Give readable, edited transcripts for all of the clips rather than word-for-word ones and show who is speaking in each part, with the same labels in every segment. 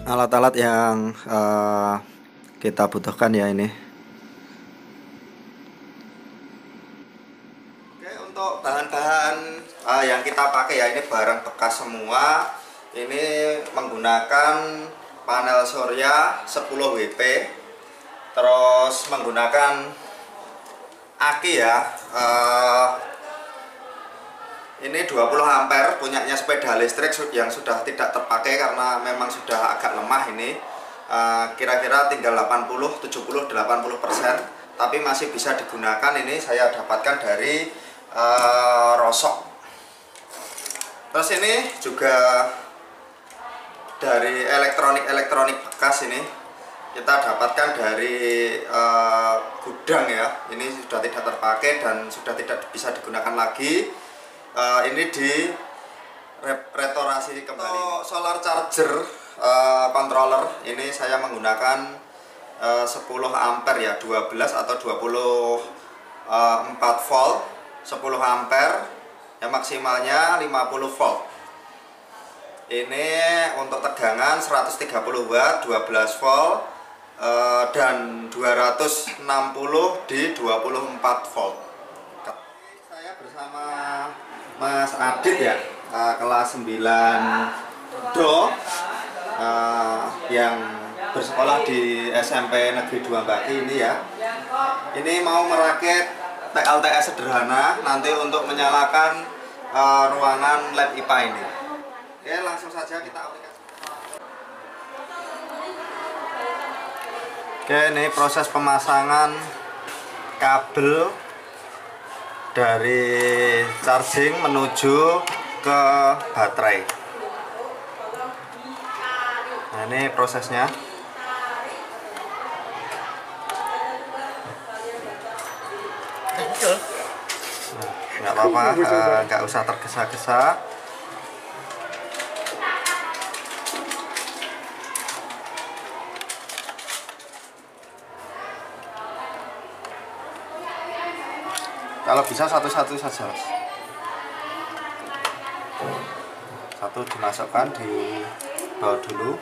Speaker 1: alat-alat yang kita butuhkan ya ini. Oke, untuk bahan-bahan yang kita pakai ya, ini barang bekas semua. Ini menggunakan panel surya 10 WP, terus menggunakan aki ya, ini 20 ampere punyanya sepeda listrik yang sudah tidak terpakai karena memang sudah agak lemah ini. Kira-kira tinggal 80, 70, 80%, tapi masih bisa digunakan. Ini saya dapatkan dari Rosok. Terus ini juga dari elektronik bekas, ini kita dapatkan dari gudang ya. Ini sudah tidak terpakai dan sudah tidak bisa digunakan lagi. Ini di restorasi kembali. Solar charger controller ini saya menggunakan 10 ampere ya, 12 atau 24 volt, 10 ampere yang maksimalnya 50 volt. Ini untuk tegangan 130 watt, 12 volt, dan 260 di 24 volt. Saya bersama Mas Adit ya, kelas 9 Do, yang bersekolah di SMP Negeri 2 Mbaki ini ya. Ini mau merakit PLTS sederhana nanti untuk menyalakan ruangan lab IPA ini. Oke, langsung saja kita aplikasikan. Oke, ini proses pemasangan kabel dari charging menuju ke baterai. Nah, ini prosesnya. Nah, nggak apa-apa, nggak usah tergesa-gesa. Kalau bisa satu-satu saja. Satu dimasukkan di bawah dulu.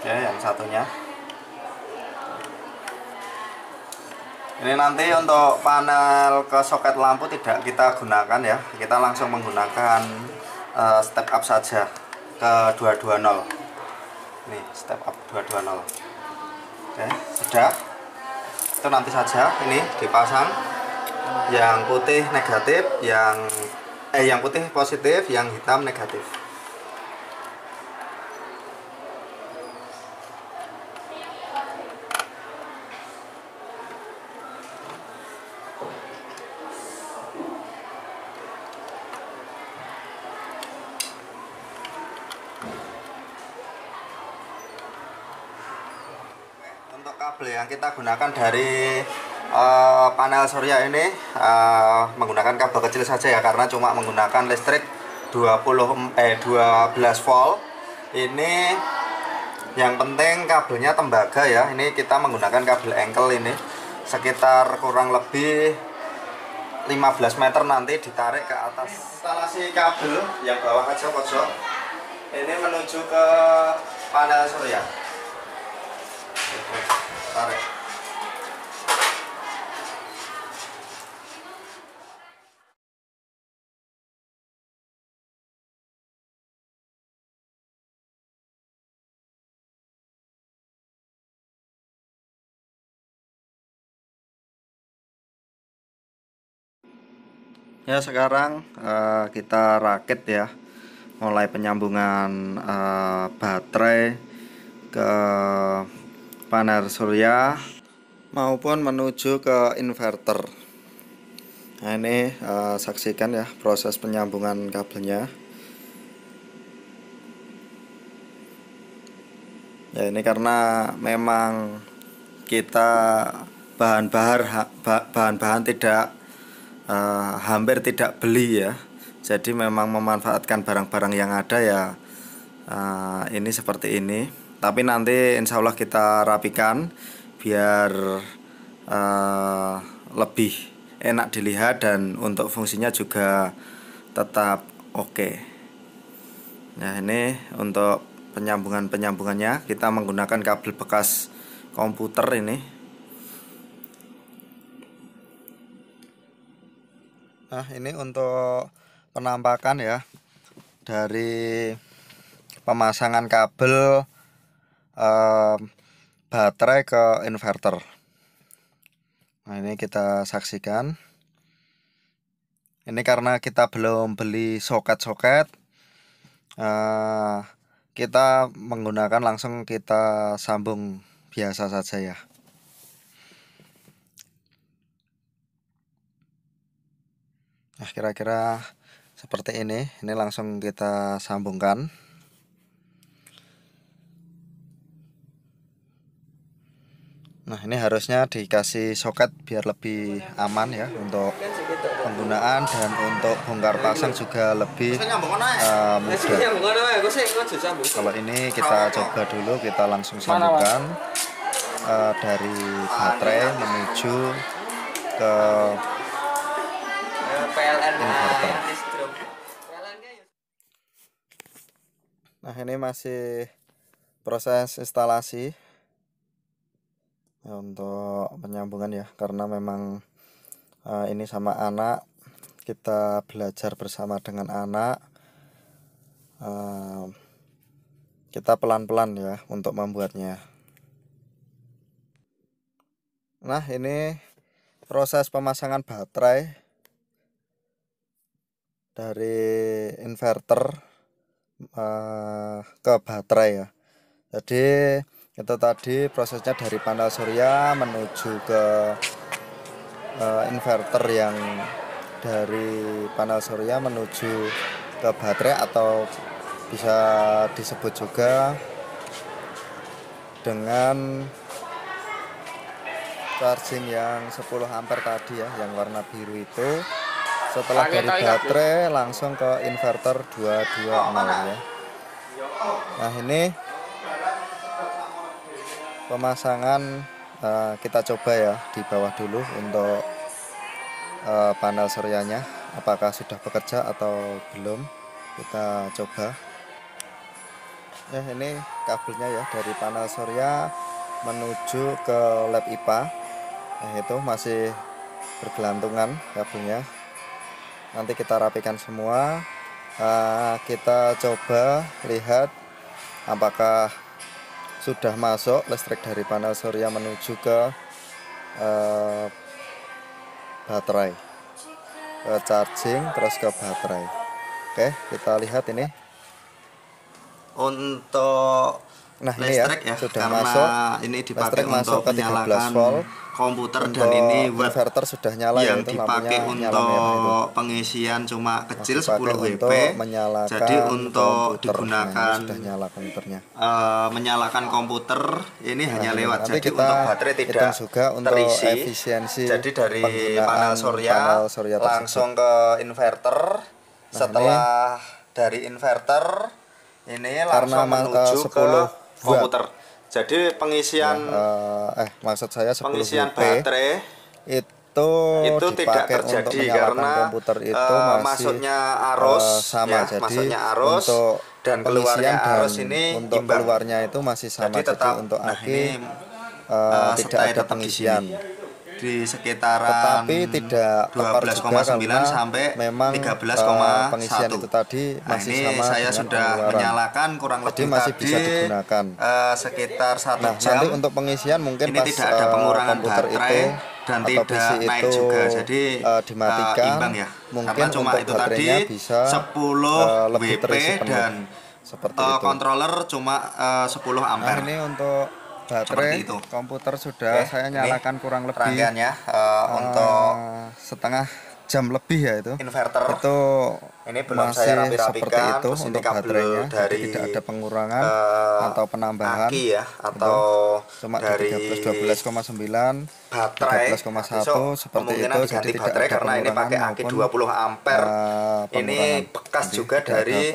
Speaker 1: Oke, yang satunya. Ini nanti untuk panel ke soket lampu tidak kita gunakan ya. Kita langsung menggunakan step up saja ke 220. Nih, step up 220. Oke, sudah. Itu nanti saja ini dipasang. Yang putih negatif, yang putih positif, yang hitam negatif. Untuk kabel yang kita gunakan dari panel surya ini menggunakan kabel kecil saja ya, karena cuma menggunakan listrik 12 volt. Ini yang penting kabelnya tembaga ya. Ini kita menggunakan kabel engkel, ini sekitar kurang lebih 15 meter, nanti ditarik ke atas. Instalasi kabel yang bawah aja pojok ini menuju ke panel surya. Tarik. Ya, sekarang kita rakit ya, mulai penyambungan baterai ke panel surya maupun menuju ke inverter. Nah, ini saksikan ya proses penyambungan kabelnya. Ya, ini karena memang kita bahan-bahan tidak hampir tidak beli ya, jadi memang memanfaatkan barang-barang yang ada ya. Ini seperti ini, tapi nanti insya Allah kita rapikan biar lebih enak dilihat dan untuk fungsinya juga tetap oke. Nah, ini untuk penyambungannya kita menggunakan kabel bekas komputer ini. Nah, ini untuk penampakan ya dari pemasangan kabel baterai ke inverter. Nah, ini kita saksikan. Ini karena kita belum beli soket-soket, kita menggunakan langsung kita sambung biasa saja ya. Nah, kira-kira seperti ini. Ini langsung kita sambungkan. Nah, ini harusnya dikasih soket biar lebih aman ya untuk penggunaan, dan untuk bongkar pasang juga lebih mudah. Kalau ini kita coba dulu, kita langsung sambungkan dari baterai menuju ke inverter. Nah, ini masih proses instalasi untuk penyambungan ya, karena memang ini sama anak, kita belajar bersama dengan anak, kita pelan-pelan ya untuk membuatnya. Nah, ini proses pemasangan baterai dari inverter ke baterai ya. Jadi itu tadi prosesnya dari panel surya menuju ke inverter, yang dari panel surya menuju ke baterai, atau bisa disebut juga dengan charging yang 10 ampere tadi ya, yang warna biru itu. Setelah dari baterai langsung ke inverter 220 ya. Nah, ini pemasangan kita coba ya di bawah dulu untuk panel suryanya, apakah sudah bekerja atau belum. Kita coba ya. Ini kabelnya ya, dari panel surya menuju ke lab IPA. Nah, itu masih bergelantungan kabelnya. Nanti kita rapikan semua. Kita coba lihat apakah sudah masuk listrik dari panel surya menuju ke baterai, ke charging, terus ke baterai. Oke, kita lihat ini untuk listrik ya, sudah masuk. Ini dipakai untuk menyalakan volt komputer, dan ini buat inverter sudah nyala, yang dipakai untuk pengisian cuma kecil 10 WP. Jadi untuk digunakan sudah nyala komputernya, menyalakan komputer ini hanya lewat. Jadi untuk baterai tidak juga untuk terisi efisiensi. Jadi dari panel surya langsung ke inverter. Setelah dari inverter ini langsung menuju ke komputer. Jadi pengisian maksud saya 10 pengisian baterai itu tidak terjadi karena komputer itu masuknya arus sama ya, jadi masuknya arus dan keluarnya arus ini untuk imbang. Keluarnya itu masih sama, jadi tetap untuk aki tidak ada pengisian di sekitaran, tetapi tidak 12,9 sampai memang 13,1 pengisian itu tadi masih ini sama. Saya sudah menyalakan kurang lebih masih tadi bisa digunakan sekitar 1 jam. Nanti untuk pengisian mungkin ini pas tidak ada pengurangan baterai itu, dan tidak naik itu juga, jadi dimatikan imbang ya. Mungkin karena cuma itu tadi bisa 10 WP dan seperti itu. Controller cuma 10 ampere. Nah, ini untuk baterai itu komputer sudah saya nyalakan kurang lebih rangkaiannya untuk setengah jam lebih ya. Itu inverter itu ini belum saya rapi-rapikan itu untuk baterainya, dari tidak ada pengurangan atau penambahan aki ya, atau cuma dari 12,9 baterai 13,1 seperti itu. Jadi tidak ada karena ini pakai aki 20 ampere. Ini bekas juga dari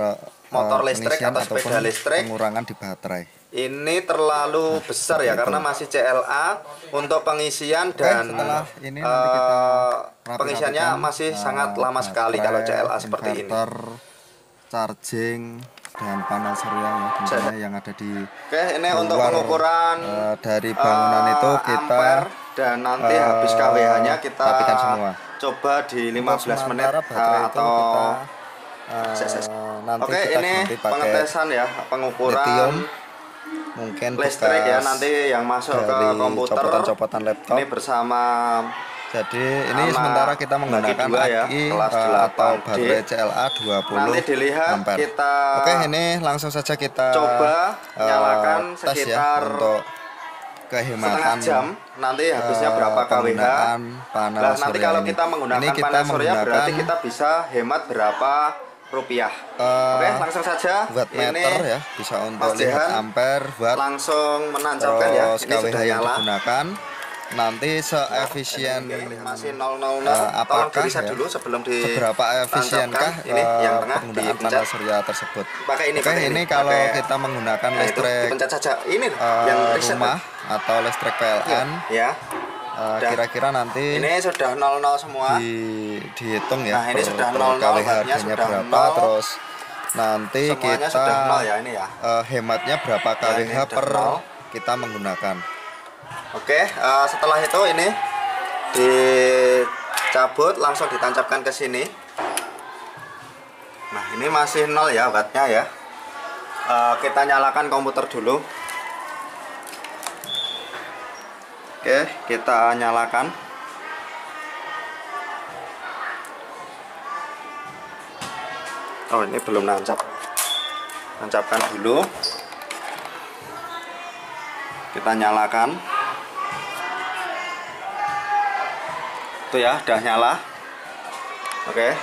Speaker 1: motor listrik atau sepeda listrik,
Speaker 2: pengurangan di baterai.
Speaker 1: Ini terlalu besar ya, karena masih CLA. Untuk pengisian dan
Speaker 2: ini nanti kita
Speaker 1: pengisiannya masih sangat lama sekali kalau CLA seperti ini.
Speaker 2: Charging dan panel surya ya, tentunya yang ada di
Speaker 1: Oke, ini untuk pengukuran
Speaker 2: dari bangunan itu kita
Speaker 1: ampere, dan nanti habis KWH-nya kita
Speaker 2: rapikan semua.
Speaker 1: Coba di 15 menit atau
Speaker 2: nanti
Speaker 1: oke,
Speaker 2: kita
Speaker 1: ini
Speaker 2: ganti pakai
Speaker 1: pengetesan ya, pengukuran
Speaker 2: lithium, mungkin
Speaker 1: listrik ya, nanti yang masuk ke komputer
Speaker 2: copotan laptop.
Speaker 1: ini bersama.
Speaker 2: Jadi ini sementara kita menggunakan aki atau baterai CLA 20
Speaker 1: nanti dilihat
Speaker 2: ampere.
Speaker 1: Kita
Speaker 2: oke, ini langsung saja kita
Speaker 1: coba nyalakan
Speaker 2: ya,
Speaker 1: sekitar
Speaker 2: untuk kehematan
Speaker 1: setengah jam. Nanti habisnya berapa kWh. Nah, nanti kalau kita menggunakan panel surya berarti kita bisa hemat berapa rupiah. Oke, langsung saja.
Speaker 2: Wattmeter ya, bisa untuk lihat ampere, watt.
Speaker 1: Langsung menancapkan ya. Ini sudah nyala.
Speaker 2: Digunakan. Nanti seefisien
Speaker 1: masih 000.
Speaker 2: Apakah
Speaker 1: Tolong
Speaker 2: ya,
Speaker 1: dulu sebelum
Speaker 2: seberapa efisienkah
Speaker 1: ini yang tengah
Speaker 2: penggunaan panel surya tersebut?
Speaker 1: Pakai ini.
Speaker 2: Oke, ini kalau kita menggunakan listrik
Speaker 1: dipencet saja. Ini yang
Speaker 2: rumah atau listrik PLN
Speaker 1: ya.
Speaker 2: Kira-kira nanti
Speaker 1: ini sudah 00 semua.
Speaker 2: Dihitung ya.
Speaker 1: Nah, ini sudah 00,
Speaker 2: harganya berapa, terus nanti
Speaker 1: semuanya
Speaker 2: kita
Speaker 1: sudah 0 ya ini ya.
Speaker 2: Hematnya berapa kWh per kita menggunakan.
Speaker 1: Oke, setelah itu ini dicabut, langsung ditancapkan ke sini. Nah, ini masih 0 ya wattnya ya. Kita nyalakan komputer dulu. Oke, kita nyalakan. Oh, ini belum nancap. Nancapkan dulu. Kita nyalakan. Itu ya, udah nyala. Oke.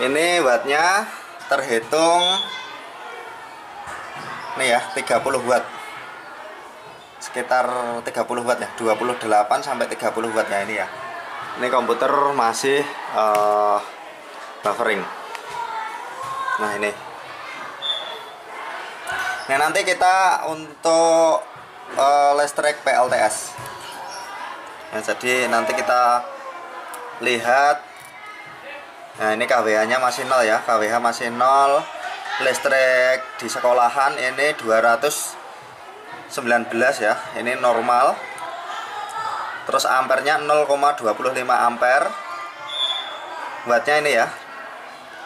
Speaker 1: Ini wattnya terhitung nih ya, 30 watt. Sekitar 30 watt ya, 28 sampai 30 watt ya ini ya. Ini komputer masih buffering. Nah, ini. Nah, nanti kita untuk listrik PLTS. Nah, jadi nanti kita lihat. Nah, ini KWH-nya masih 0 ya. KWH masih 0. Listrik di sekolahan ini 219 ya. Ini normal. Terus ampernya 0,25 ampere. Wattnya ini ya.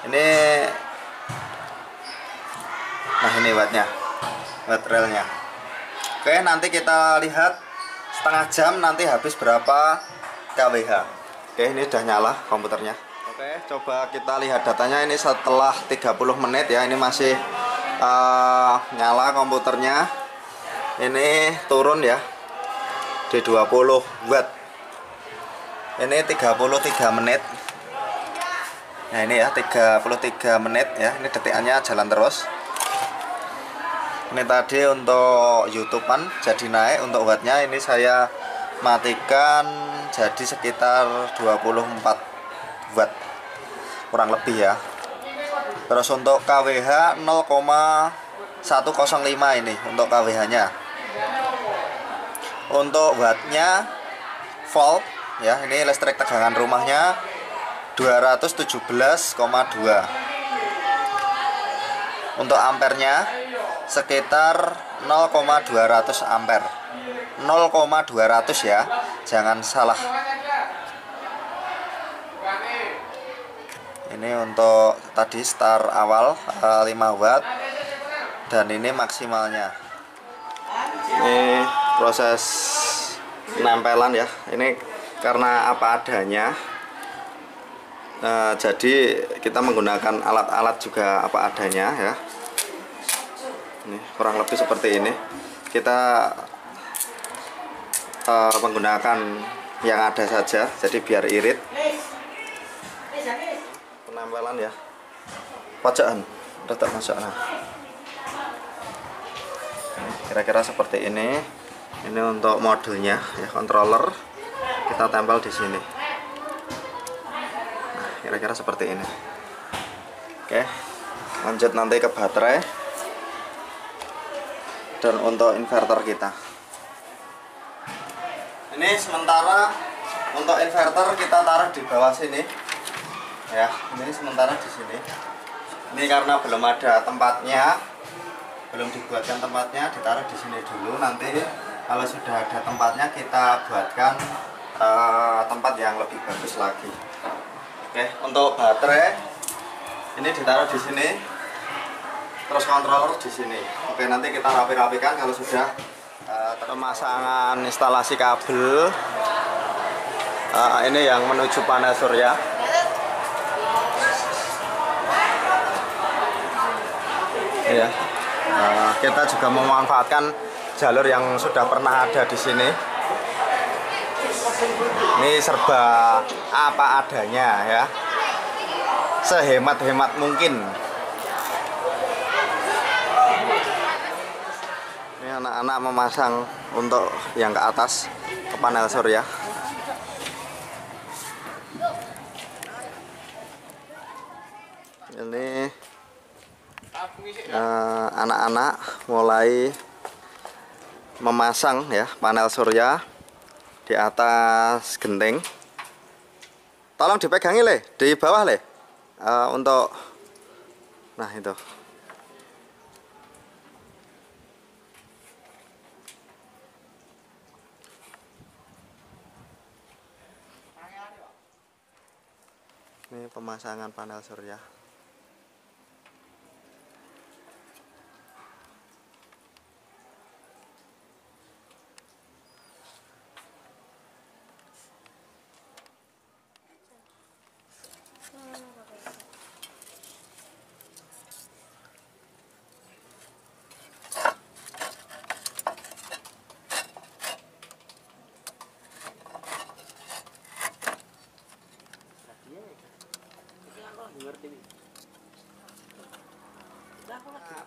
Speaker 1: Ini. Nah, ini wattnya. Watt relnya. Oke, nanti kita lihat setengah jam nanti habis berapa kWh. Oke, ini sudah nyala komputernya. Oke, coba kita lihat datanya ini setelah 30 menit ya. Ini masih nyala komputernya. Ini turun ya di 20 watt. Ini 33 menit. Nah, ini ya 33 menit ya. Ini detikannya jalan terus. Ini tadi untuk YouTube-an jadi naik. Untuk wattnya ini saya matikan jadi sekitar 24 watt kurang lebih ya. Terus untuk KWH 0,105 ini untuk KWH nya. Untuk wattnya volt ya, ini listrik tegangan rumahnya 217,2. Untuk ampernya sekitar 0,200 ampere. 0,200 ya, jangan salah. Ini untuk tadi start awal 5 watt dan ini maksimalnya. Ini proses penempelan ya. Ini karena apa adanya. Jadi kita menggunakan alat-alat juga apa adanya ya. Ini kurang lebih seperti ini. Kita menggunakan yang ada saja, jadi biar irit. Penempelan ya, pojokan, tetap masuk. Nah, kira-kira seperti ini. Ini untuk modulnya ya, controller kita tempel di sini. Nah, kira-kira seperti ini. Oke. Lanjut nanti ke baterai dan untuk inverter kita. Ini sementara untuk inverter kita taruh di bawah sini ya. Ini sementara di sini. Ini karena belum ada tempatnya, belum dibuatkan tempatnya, ditaruh di sini dulu. Nanti kalau sudah ada tempatnya kita buatkan tempat yang lebih bagus lagi. Oke, untuk baterai ini ditaruh di sini, terus controller di sini. Oke, nanti kita rapi-rapikan kalau sudah pemasangan instalasi kabel. Ini yang menuju panel surya. Ya, kita juga memanfaatkan jalur yang sudah pernah ada di sini. Ini serba apa adanya ya, sehemat-hemat mungkin. Ini anak-anak memasang untuk yang ke atas, ke panel surya. Ini anak-anak mulai memasang ya panel surya di atas genteng. Tolong dipegangi Le, di bawah Le, untuk nah itu. Ini pemasangan panel surya.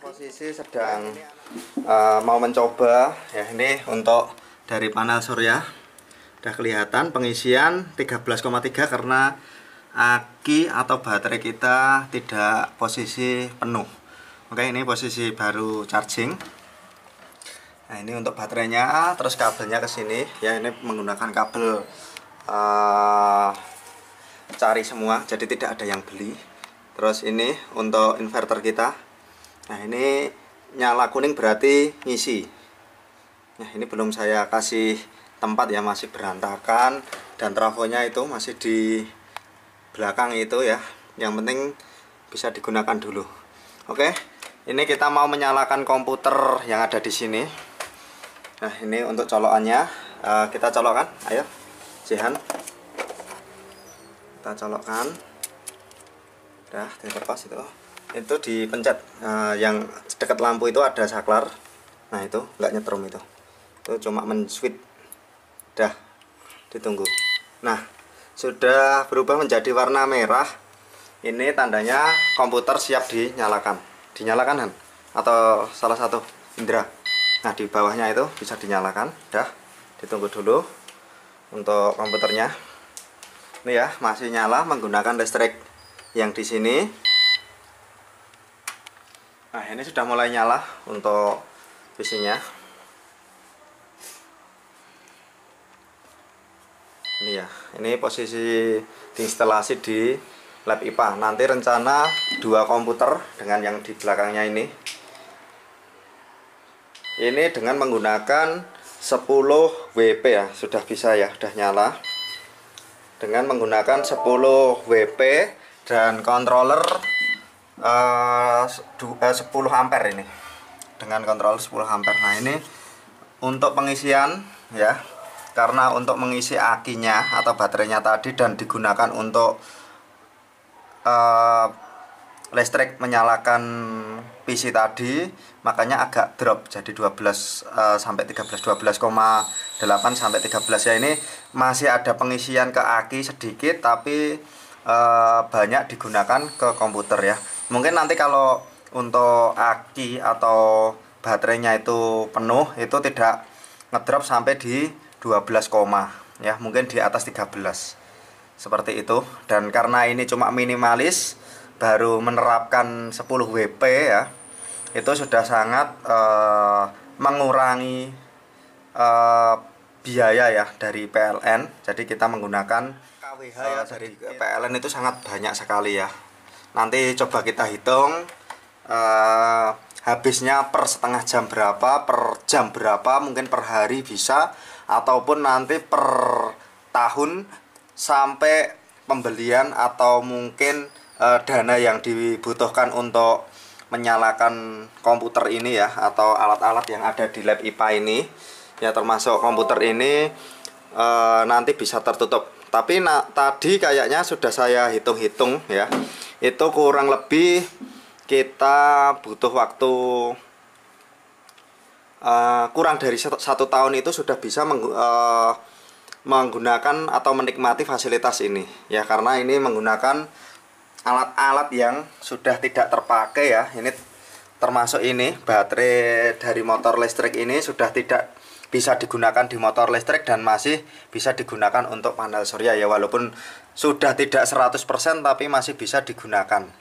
Speaker 1: Posisi sedang mau mencoba ya, ini untuk dari panel surya udah kelihatan pengisian 13,3 karena aki atau baterai kita tidak posisi penuh. Oke, ini posisi baru charging. Nah, ini untuk baterainya, terus kabelnya ke sini ya, ini menggunakan kabel cari semua, jadi tidak ada yang beli. Terus ini untuk inverter kita. Nah, ini nyala kuning berarti ngisi. Nah, ini belum saya kasih tempat ya, masih berantakan, dan trafonya itu masih di belakang itu ya. Yang penting bisa digunakan dulu. Oke, ini kita mau menyalakan komputer yang ada di sini. Nah, ini untuk colokannya, kita colokkan. Ayo, Jihan, kita colokkan. Udah dilepas itu dipencet, yang dekat lampu itu ada saklar. Nah, itu nggak nyetrum, itu cuma men-switch. Dah, ditunggu. Nah, sudah berubah menjadi warna merah. Ini tandanya komputer siap dinyalakan. Dinyalakan kan? Atau salah satu indera. Nah, di bawahnya itu bisa dinyalakan. Dah, ditunggu dulu untuk komputernya. Ini ya, masih nyala menggunakan listrik yang di sini. Nah, ini sudah mulai nyala untuk PC-nya. Ini ya, ini posisi diinstalasi di lab IPA. Nanti rencana 2 komputer dengan yang di belakangnya ini. Ini dengan menggunakan 10 WP ya, sudah bisa ya, sudah nyala. Dengan menggunakan 10 WP dan controller 10 ampere ini. Dengan controller 10 ampere. Nah, ini untuk pengisian ya. Karena untuk mengisi akinya atau baterainya tadi dan digunakan untuk listrik menyalakan PC tadi, makanya agak drop jadi 12 sampai 13, 12,8 sampai 13 ya. Ini masih ada pengisian ke aki sedikit, tapi banyak digunakan ke komputer ya. Mungkin nanti kalau untuk aki atau baterainya itu penuh, itu tidak ngedrop sampai di 12, ya, mungkin di atas 13 seperti itu. Dan karena ini cuma minimalis, baru menerapkan 10 WP ya, itu sudah sangat mengurangi biaya ya dari PLN. Jadi kita menggunakan KWH ya dari PLN itu sangat banyak sekali ya. Nanti coba kita hitung habisnya per setengah jam berapa, per jam berapa, mungkin per hari bisa, ataupun nanti per tahun sampai pembelian atau mungkin dana yang dibutuhkan untuk menyalakan komputer ini ya, atau alat-alat yang ada di lab IPA ini ya, termasuk komputer ini nanti bisa tertutup. Tapi tadi kayaknya sudah saya hitung-hitung ya, itu kurang lebih kita butuh waktu kurang dari 1 tahun itu sudah bisa menggunakan atau menikmati fasilitas ini ya, karena ini menggunakan alat-alat yang sudah tidak terpakai ya. Ini termasuk ini baterai dari motor listrik ini sudah tidak bisa digunakan di motor listrik dan masih bisa digunakan untuk panel surya ya, walaupun sudah tidak 100% tapi masih bisa digunakan.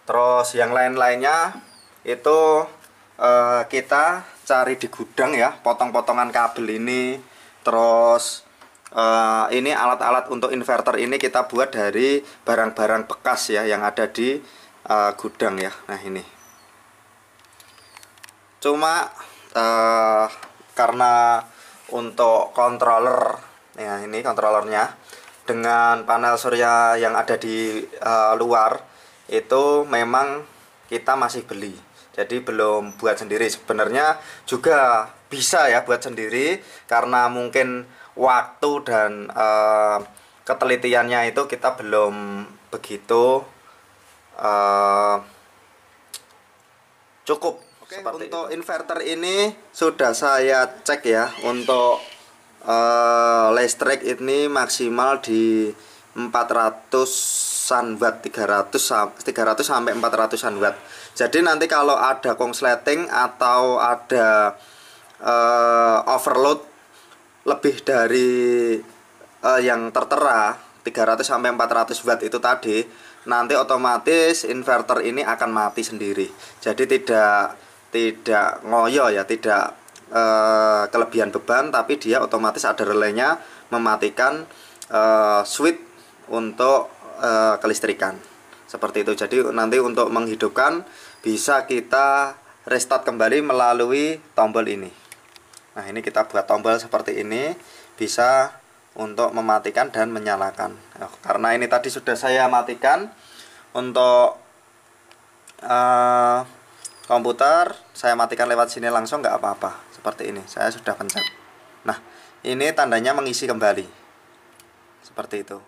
Speaker 1: Terus yang lain-lainnya itu kita cari di gudang ya, potong-potongan kabel ini. Terus ini alat-alat untuk inverter ini kita buat dari barang-barang bekas ya yang ada di gudang ya. Nah ini cuma karena untuk controller ya, ini kontrolernya dengan panel surya yang ada di luar itu memang kita masih beli, jadi belum buat sendiri. Sebenarnya juga bisa ya buat sendiri, karena mungkin waktu dan ketelitiannya itu kita belum begitu cukup. Oke, untuk inverter ini sudah saya cek ya, untuk listrik ini maksimal di 400-an watt, 300 sampai 400-an watt. Jadi nanti kalau ada korsleting atau ada overload lebih dari yang tertera 300 sampai 400 watt itu tadi, nanti otomatis inverter ini akan mati sendiri. Jadi tidak ngoyo ya, tidak kelebihan beban, tapi dia otomatis ada relenya mematikan switch untuk kelistrikan seperti itu. Jadi nanti untuk menghidupkan bisa kita restart kembali melalui tombol ini. Nah ini kita buat tombol seperti ini, bisa untuk mematikan dan menyalakan. Nah, karena ini tadi sudah saya matikan untuk komputer, saya matikan lewat sini langsung, nggak apa-apa. Seperti ini, saya sudah pencet. Nah ini tandanya mengisi kembali seperti itu.